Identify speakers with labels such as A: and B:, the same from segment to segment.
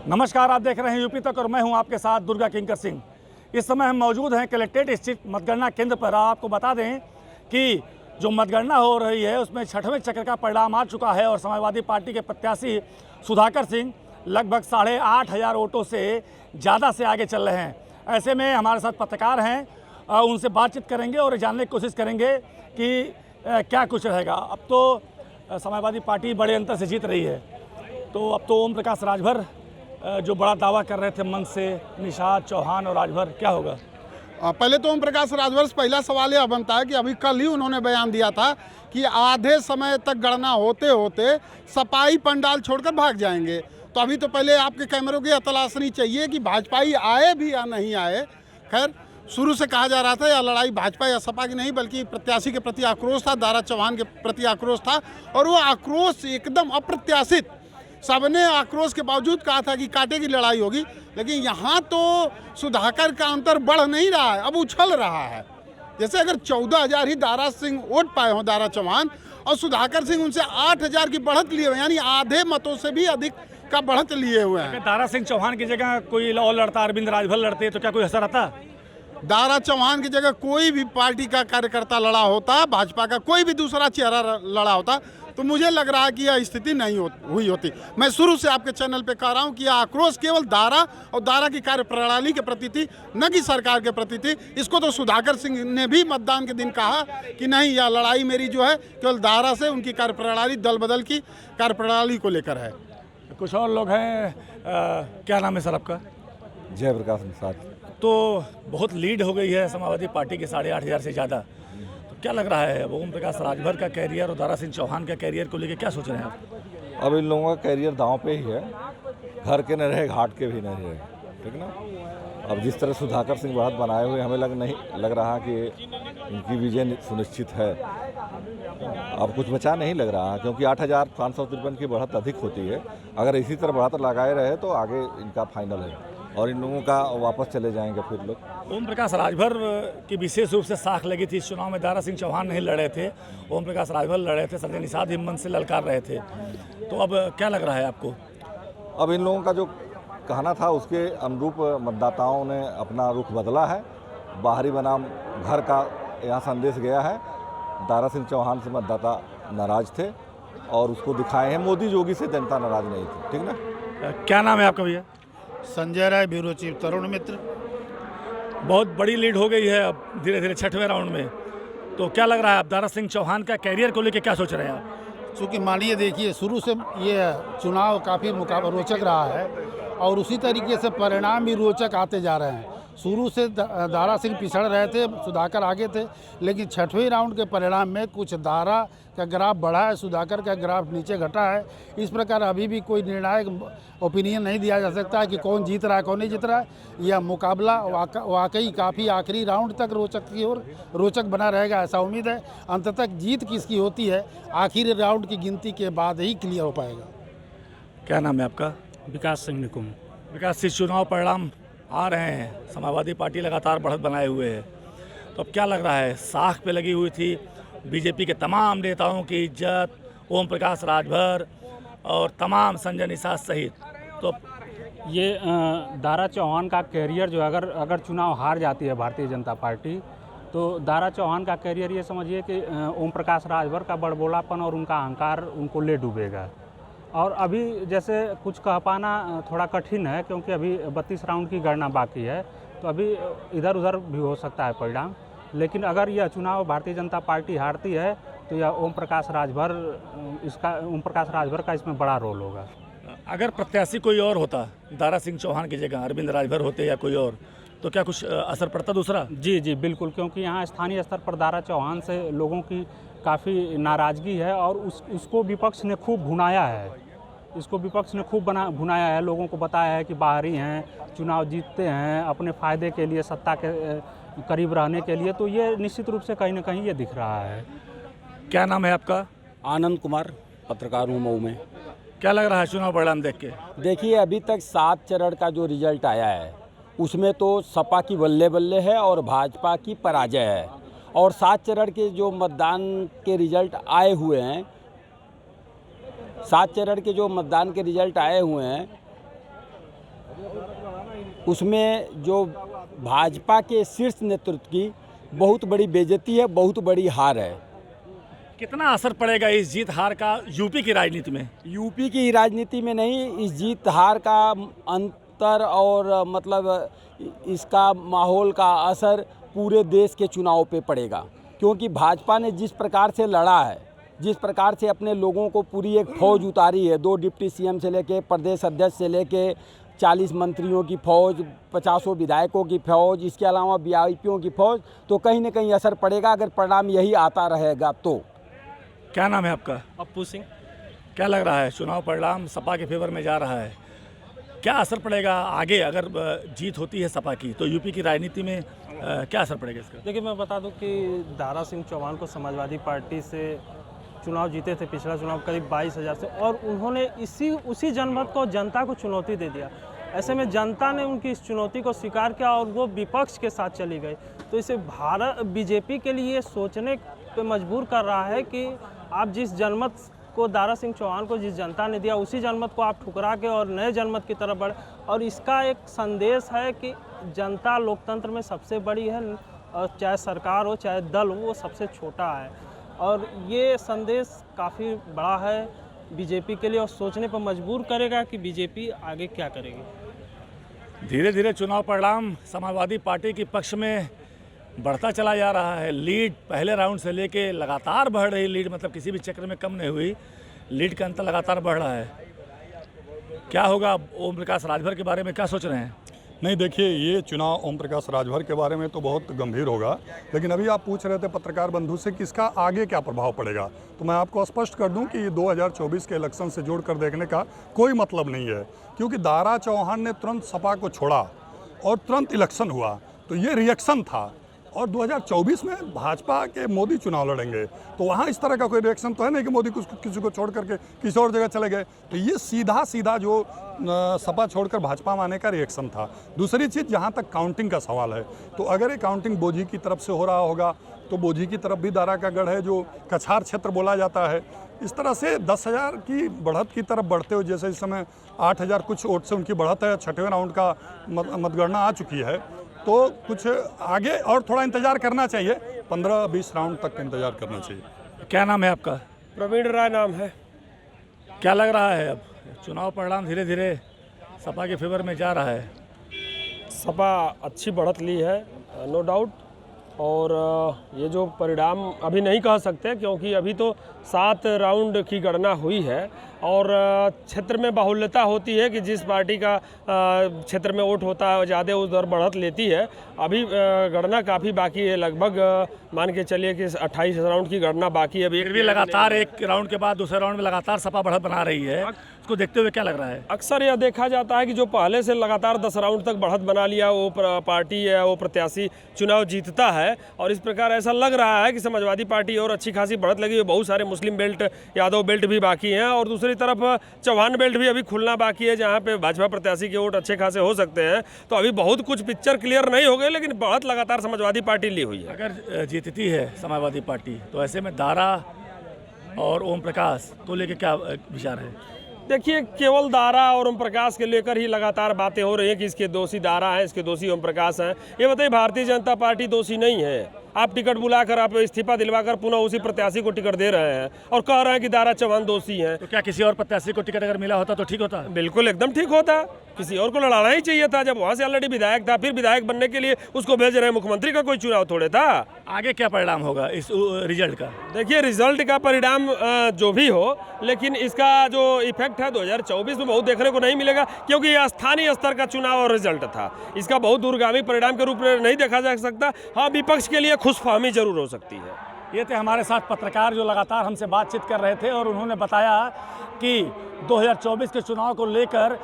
A: नमस्कार, आप देख रहे हैं यूपी तक और मैं हूं आपके साथ दुर्गा किंकर सिंह। इस समय हम मौजूद हैं कलेक्ट्रेट स्थित मतगणना केंद्र पर। आपको बता दें कि जो मतगणना हो रही है उसमें 6वें चक्र का परिणाम आ चुका है और समाजवादी पार्टी के प्रत्याशी सुधाकर सिंह लगभग 8,500 वोटों से ज़्यादा से आगे चल रहे हैं। ऐसे में हमारे साथ पत्रकार हैं, उनसे बातचीत करेंगे और जानने की कोशिश करेंगे कि क्या कुछ रहेगा। अब तो समाजवादी पार्टी बड़े अंतर से जीत रही है, तो अब तो ओम प्रकाश राजभर जो बड़ा दावा कर रहे थे मंच से, निषाद, चौहान और राजभर, क्या होगा?
B: पहले तो ओम प्रकाश राजभर से पहला सवाल यह बनता है कि अभी कल ही उन्होंने बयान दिया था कि आधे समय तक गणना होते होते सपाई पंडाल छोड़कर भाग जाएंगे। तो अभी तो पहले आपके कैमरों की तलाशनी चाहिए कि भाजपाई आए भी या नहीं आए। खैर, शुरू से कहा जा रहा था यह लड़ाई भाजपा या सपा की नहीं बल्कि प्रत्याशी के प्रति आक्रोश था, दारा चौहान के प्रति आक्रोश था और वो आक्रोश एकदम अप्रत्याशित। सबने आक्रोश के बावजूद कहा था कि कांटे की लड़ाई होगी, लेकिन यहाँ तो सुधाकर का अंतर बढ़ नहीं रहा है, अब उछल रहा है। जैसे अगर 14,000 ही दारा सिंह वोट पाए हों, दारा चौहान, और सुधाकर सिंह उनसे 8,000 की बढ़त लिए हुए, यानी आधे मतों से भी अधिक का बढ़त लिए हुए हैं।
A: दारा सिंह चौहान की जगह कोई और लड़ता, अरविंद राजभर लड़ते तो क्या कोई असर आता?
B: दारा चौहान की जगह कोई भी पार्टी का कार्यकर्ता लड़ा होता, भाजपा का कोई भी दूसरा चेहरा लड़ा होता, तो मुझे लग रहा है कि यह स्थिति नहीं हुई होती। मैं शुरू से आपके चैनल पे कह रहा हूं कि यह आक्रोश केवल दारा और दारा की कार्यप्रणाली के प्रति थी, न कि सरकार के प्रति थी। इसको तो सुधाकर सिंह ने भी मतदान के दिन कहा कि नहीं, यह लड़ाई मेरी जो है केवल दारा से, उनकी कार्यप्रणाली, दल बदल की कार्यप्रणाली को लेकर है।
A: कुछ और लोग हैं, क्या नाम है सर आपका?
C: जय प्रकाश निषाद।
A: तो बहुत लीड हो गई है समाजवादी पार्टी के 8,500 से ज़्यादा, तो क्या लग रहा है ओम प्रकाश राजभर का कैरियर और दारा सिंह चौहान का कैरियर को लेकर क्या सोच रहे हैं आप?
C: अब इन लोगों का कैरियर दांव पे ही है, घर के न रहे घाट के भी नहीं रहे, ठीक ना। अब जिस तरह सुधाकर सिंह बढ़त बनाए हुए, हमें लग रहा कि इनकी विजय सुनिश्चित है। अब कुछ बचा नहीं लग रहा, क्योंकि 8,553 की बढ़त अधिक होती है। अगर इसी तरह बढ़त लगाए रहे तो आगे इनका फाइनल है और इन लोगों का वापस चले जाएंगे फिर लोग।
A: ओम प्रकाश राजभर की विशेष रूप से साख लगी थी इस चुनाव में। दारा सिंह चौहान नहीं लड़े थे, ओम प्रकाश राजभर लड़े थे, संजय निषाद हिम्मत से ललकार रहे थे। तो अब क्या लग रहा है आपको?
C: अब इन लोगों का जो कहना था उसके अनुरूप मतदाताओं ने अपना रुख बदला है। बाहरी बनाम घर का यहाँ संदेश गया है। दारा सिंह चौहान से मतदाता नाराज थे और उसको दिखाए हैं। मोदी योगी से जनता नाराज नहीं थी, ठीक ना।
A: क्या नाम है आपका भैया?
D: संजय राय, ब्यूरो चीफ, तरुण मित्र।
A: बहुत बड़ी लीड हो गई है अब धीरे धीरे 6वें राउंड में, तो क्या लग रहा है आप दारा सिंह चौहान का कैरियर को लेकर क्या सोच रहे हैं आप?
D: चूँकि मानिए देखिए, शुरू से ये चुनाव काफ़ी रोचक रहा है और उसी तरीके से परिणाम भी रोचक आते जा रहे हैं। शुरू से दारा सिंह पिछड़ रहे थे, सुधाकर आगे थे, लेकिन 6वें राउंड के परिणाम में कुछ दारा का ग्राफ बढ़ा है, सुधाकर का ग्राफ नीचे घटा है। इस प्रकार अभी भी कोई निर्णायक ओपिनियन नहीं दिया जा सकता है कि कौन जीत रहा है, कौन नहीं जीत रहा है। यह मुकाबला वाकई काफ़ी आखिरी राउंड तक रोचक की ओर रोचक बना रहेगा, ऐसा उम्मीद है। अंत तक जीत किसकी होती है आखिरी राउंड की गिनती के बाद ही क्लियर हो पाएगा।
A: क्या नाम है आपका?
E: विकास सिंह निकुम।
A: विकास सिंह, चुनाव परिणाम आ रहे हैं, समाजवादी पार्टी लगातार बढ़त बनाए हुए है, तो अब क्या लग रहा है? साख पे लगी हुई थी बीजेपी के तमाम नेताओं की इज्जत, ओम प्रकाश राजभर और तमाम संजय निषाद सहित, तो
E: ये दारा चौहान का कैरियर जो अगर चुनाव हार जाती है भारतीय जनता पार्टी, तो दारा चौहान का कैरियर ये समझिए कि ओम प्रकाश राजभर का बड़बोलापन और उनका अहंकार उनको ले डूबेगा। और अभी जैसे कुछ कह पाना थोड़ा कठिन है, क्योंकि अभी 32 राउंड की गणना बाकी है, तो अभी इधर उधर भी हो सकता है परिणाम। लेकिन अगर यह चुनाव भारतीय जनता पार्टी हारती है तो यह ओम प्रकाश राजभर का इसमें बड़ा रोल होगा।
A: अगर प्रत्याशी कोई और होता, दारा सिंह चौहान की जगह अरविंद राजभर होते या कोई और, तो क्या कुछ असर पड़ता दूसरा?
E: जी बिल्कुल, क्योंकि यहाँ स्थानीय स्तर पर दारा चौहान से लोगों की काफ़ी नाराज़गी है और उसको विपक्ष ने खूब भुनाया है। इसको विपक्ष ने खूब भुनाया है, लोगों को बताया है कि बाहरी हैं, चुनाव जीतते हैं अपने फ़ायदे के लिए, सत्ता के करीब रहने के लिए। तो ये निश्चित रूप से कहीं ना कहीं ये दिख रहा है।
A: क्या नाम है आपका?
F: आनंद कुमार, पत्रकार हूँ मऊ में।
A: क्या लग रहा है चुनाव परिणाम देख के?
F: देखिए, अभी तक 7 चरण का जो रिजल्ट आया है उसमें तो सपा की बल्ले बल्ले है और भाजपा की पराजय है। और 7 चरण के जो मतदान के रिजल्ट आए हुए हैं, 7 चरण के जो मतदान के रिजल्ट आए हुए हैं उसमें जो भाजपा के शीर्ष नेतृत्व की बहुत बड़ी बेइज्जती है, बहुत बड़ी हार है।
A: कितना असर पड़ेगा इस जीत हार का यूपी की राजनीति में?
F: यूपी की राजनीति में नहीं, इस जीत हार का अंतर और मतलब इसका माहौल का असर पूरे देश के चुनाव पे पड़ेगा, क्योंकि भाजपा ने जिस प्रकार से लड़ा है, जिस प्रकार से अपने लोगों को पूरी एक फौज उतारी है, 2 डिप्टी सीएम से लेके प्रदेश अध्यक्ष से लेके 40 मंत्रियों की फौज, 50 विधायकों की फौज, इसके अलावा वीआईपीओं की फौज, तो कहीं ना कहीं असर पड़ेगा अगर परिणाम यही आता रहेगा तो।
A: क्या नाम है आपका?
G: अप्पू सिंह।
A: क्या लग रहा है चुनाव परिणाम सपा के फेवर में जा रहा है, क्या असर पड़ेगा आगे अगर जीत होती है सपा की तो यूपी की राजनीति में क्या असर पड़ेगा इसका?
G: देखिए, मैं बता दूं कि दारा सिंह चौहान को समाजवादी पार्टी से चुनाव जीते थे, पिछला चुनाव करीब 22,000 से, और उन्होंने उसी जनमत को, जनता को चुनौती दे दिया। ऐसे में जनता ने उनकी इस चुनौती को स्वीकार किया और वो विपक्ष के साथ चली गई। तो इसे बीजेपी के लिए सोचने पे मजबूर कर रहा है कि आप जिस जनमत को, दारा सिंह चौहान को जिस जनता ने दिया, उसी जनमत को आप ठुकरा के और नए जनमत की तरफ बढ़े। और इसका एक संदेश है कि जनता लोकतंत्र में सबसे बड़ी है, और चाहे सरकार हो चाहे दल हो, वो सबसे छोटा है। और ये संदेश काफ़ी बड़ा है बीजेपी के लिए और सोचने पर मजबूर करेगा कि बीजेपी आगे क्या करेगी।
A: धीरे धीरे चुनाव परिणाम समाजवादी पार्टी के पक्ष में बढ़ता चला जा रहा है। लीड पहले राउंड से लेके लगातार बढ़ रही लीड, मतलब किसी भी चक्र में कम नहीं हुई, लीड का अंतर लगातार बढ़ रहा है। क्या होगा? ओम प्रकाश राजभर के बारे में क्या सोच रहे हैं?
H: नहीं, देखिए, ये चुनाव ओम प्रकाश राजभर के बारे में तो बहुत गंभीर होगा, लेकिन अभी आप पूछ रहे थे पत्रकार बंधु से कि इसका आगे क्या प्रभाव पड़ेगा, तो मैं आपको स्पष्ट कर दूं कि 2024 के इलेक्शन से जोड़कर देखने का कोई मतलब नहीं है, क्योंकि दारा चौहान ने तुरंत सपा को छोड़ा और तुरंत इलेक्शन हुआ, तो ये रिएक्शन था। और 2024 में भाजपा के मोदी चुनाव लड़ेंगे, तो वहाँ इस तरह का कोई रिएक्शन तो है नहीं कि मोदी किसी को छोड़ करके किसी और जगह चले गए। तो ये सीधा जो सपा छोड़कर भाजपा में आने का रिएक्शन था। दूसरी चीज़, जहाँ तक काउंटिंग का सवाल है, तो अगर ये काउंटिंग बोझी की तरफ से हो रहा होगा तो बोझी की तरफ भी दारा का गढ़ है, जो कछार क्षेत्र बोला जाता है। इस तरह से 10,000 की बढ़त की तरफ बढ़ते हुए, जैसे इस समय 8,000 कुछ वोट से उनकी बढ़त है, 6वें राउंड का मतगणना आ चुकी है, तो कुछ आगे और थोड़ा इंतजार करना चाहिए, 15-20 राउंड तक इंतजार करना चाहिए।
A: क्या नाम है आपका?
I: प्रवीण राय नाम है।
A: क्या लग रहा है अब चुनाव परिणाम धीरे धीरे सपा के फेवर में जा रहा है?
I: सपा अच्छी बढ़त ली है, नो डाउट। और ये जो परिणाम अभी नहीं कह सकते, क्योंकि अभी तो 7 राउंड की गणना हुई है और क्षेत्र में बाहुल्यता होती है कि जिस पार्टी का क्षेत्र में वोट होता है ज़्यादा उस दर बढ़त लेती है। अभी गणना काफ़ी बाकी है, लगभग मान के चलिए कि 28 राउंड की गणना बाकी है। अभी
A: फिर भी लगातार एक राउंड के बाद दूसरे राउंड में लगातार सपा बढ़त बना रही है, उसको देखते हुए क्या लग रहा है?
I: अक्सर यह देखा जाता है कि जो पहले से लगातार 10 राउंड तक बढ़त बना लिया वो पार्टी है, वो प्रत्याशी चुनाव जीतता है। और इस प्रकार ऐसा लग रहा है कि समाजवादी पार्टी और अच्छी खासी बढ़त लगी है। बहुत सारे मुस्लिम बेल्ट, यादव बेल्ट भी बाकी हैं, और दूसरी तरफ चौहान बेल्ट भी अभी खुलना बाकी है, जहाँ पे भाजपा प्रत्याशी के वोट अच्छे खासे हो सकते हैं। तो अभी बहुत कुछ पिक्चर क्लियर नहीं हो गई, लेकिन बढ़त लगातार समाजवादी पार्टी ली हुई है।
A: अगर जीतती है समाजवादी पार्टी तो ऐसे में दारा और ओम प्रकाश को लेकर क्या विचार है?
I: देखिए, केवल दारा और ओम प्रकाश के लेकर ही लगातार बातें हो रही हैं कि इसके दोषी दारा हैं, इसके दोषी ओम प्रकाश हैं। ये बताइए, भारतीय जनता पार्टी दोषी नहीं है। आप टिकट बुलाकर, आप इस्तीफा दिलवाकर पुनः उसी प्रत्याशी को टिकट दे रहे हैं और कह रहे हैं कि दारा चौहान दोषी हैं।
A: तो क्या किसी और प्रत्याशी को टिकट अगर मिला होता तो ठीक होता?
I: बिल्कुल, एकदम ठीक होता। किसी और को लड़ाना ही चाहिए था। जब वहाँ से ऑलरेडी विधायक था, फिर विधायक बनने के लिए उसको भेज रहे हैं, मुख्यमंत्री का कोई चुनाव थोड़े था।
A: आगे क्या परिणाम होगा इस रिजल्ट का?
I: देखिए, रिजल्ट का परिणाम जो भी हो, लेकिन इसका जो इफेक्ट है 2024 में बहुत देखने को नहीं मिलेगा, क्योंकि यह स्थानीय स्तर का चुनाव और रिजल्ट था। इसका बहुत दूरगामी परिणाम के रूप में नहीं देखा जा सकता। हाँ, विपक्ष के लिए खुशफहमी जरूर हो सकती है।
A: ये थे हमारे साथ पत्रकार जो लगातार हमसे बातचीत कर रहे थे, और उन्होंने बताया कि 2024 के चुनाव को लेकर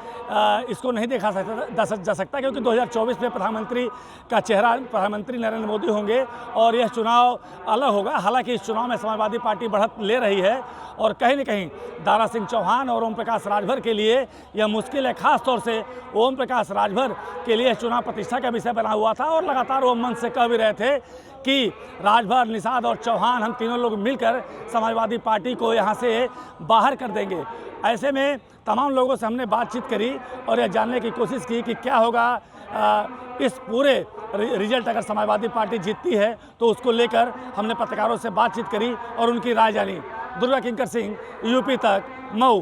A: इसको नहीं देखा जा सकता, क्योंकि 2024 में प्रधानमंत्री का चेहरा प्रधानमंत्री नरेंद्र मोदी होंगे और यह चुनाव अलग होगा। हालांकि इस चुनाव में समाजवादी पार्टी बढ़त ले रही है, और कहीं न कहीं दारा सिंह चौहान और ओम प्रकाश राजभर के लिए यह मुश्किल है। खास तौर से ओम प्रकाश राजभर के लिए चुनाव प्रतिष्ठा का विषय बना हुआ था, और लगातार वो मन से कह भी रहे थे कि राजभर, निषाद और चौहान, हम तीनों लोग मिलकर समाजवादी पार्टी को यहाँ से बाहर कर देंगे। ऐसे में तमाम लोगों से हमने बातचीत करी और यह जानने की कोशिश की कि क्या होगा इस पूरे रिजल्ट अगर समाजवादी पार्टी जीतती है तो उसको लेकर हमने पत्रकारों से बातचीत करी और उनकी राय जानी। दुर्गा किंकर सिंह, यूपी तक, मऊ।